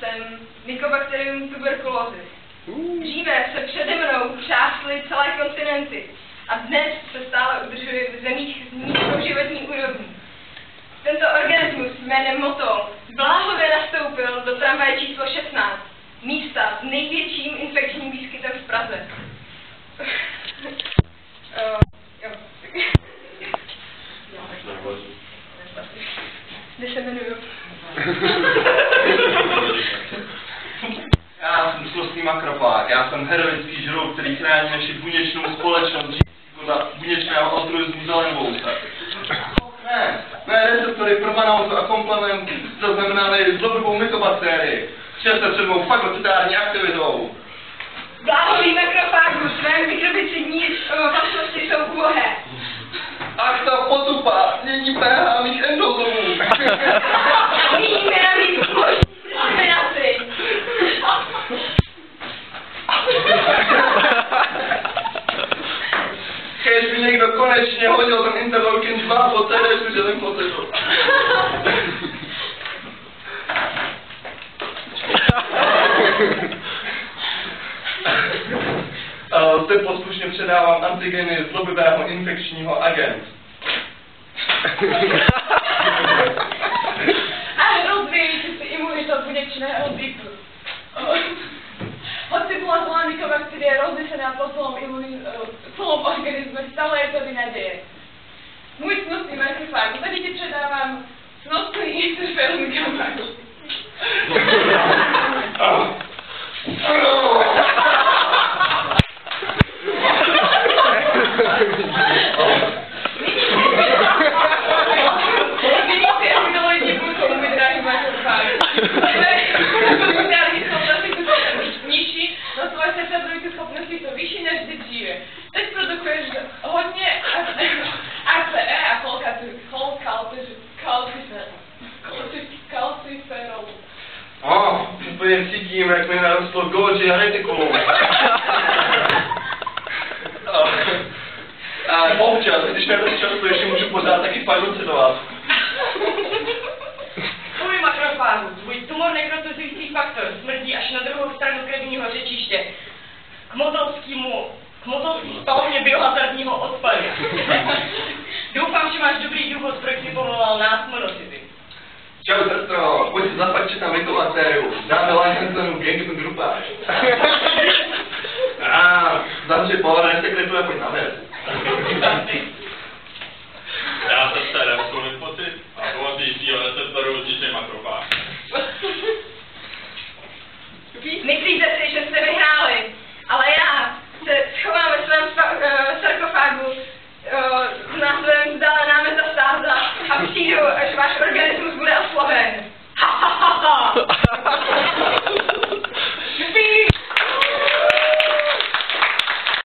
jsem Mycobacterium tuberculosis. Dříve se přede mnou třásly celé kontinenty a dnes se stále udržuje v zemích s nízkou životní úrovní. Tento organismus jménem Motol bláhově nastoupil do tramvaje číslo 16, místa s největším infekčním výskytem v Praze. Kde se jmenuju? Já jsem slostý makrofág, já jsem heroický žrout, který chrání naši buněčnou společnost na buněčného altruismu zelenvouce. Ne, receptory promanózu a komplement zaznamenávají zlobivou mycobakterii. Vše se před mou fagocitární aktivitou. Bláhový makrofágu, své mikrobicidní vlastnosti jsou ubohé. Ach ta potupa, mění pH mých endozomů. Nyní mi navíc kombinaci. Kéž by někdo konečně hodil ten interleukin 2 po CD služebném procesu. Zde poslušně předávám antigeny zlobivého infekčního agent. A rozvíjíte si imunitu buněčného typu. Hoci bola zlá mykobakterie roznesená po celom organisme, stále je to vynaděje. Můj cnostný makrofág, tady ti předávám cnostný interferon mikrofagu. Nyní si evidolojně půjkou, můj drahý makrofág. Nižší, no tvoje separabilní schopnosti jsou vyšší než kdy dříve. Teď produkuješ hodně ACE a kalciferol. Úplně cítím, jak mi narostlo Golgi a retikulum. A občas, když nedost často, ještě můžu pořád taky fagocitovat. Tvůj makrofágu, tvůj tumor nekrotizující faktor smrdí až na druhou stranu krevního řečiště. K motolský spalovně biohazardního odpadu. Doufám, že máš dobrý důvod, proč si povolal nás monocyty. Čau, sestro,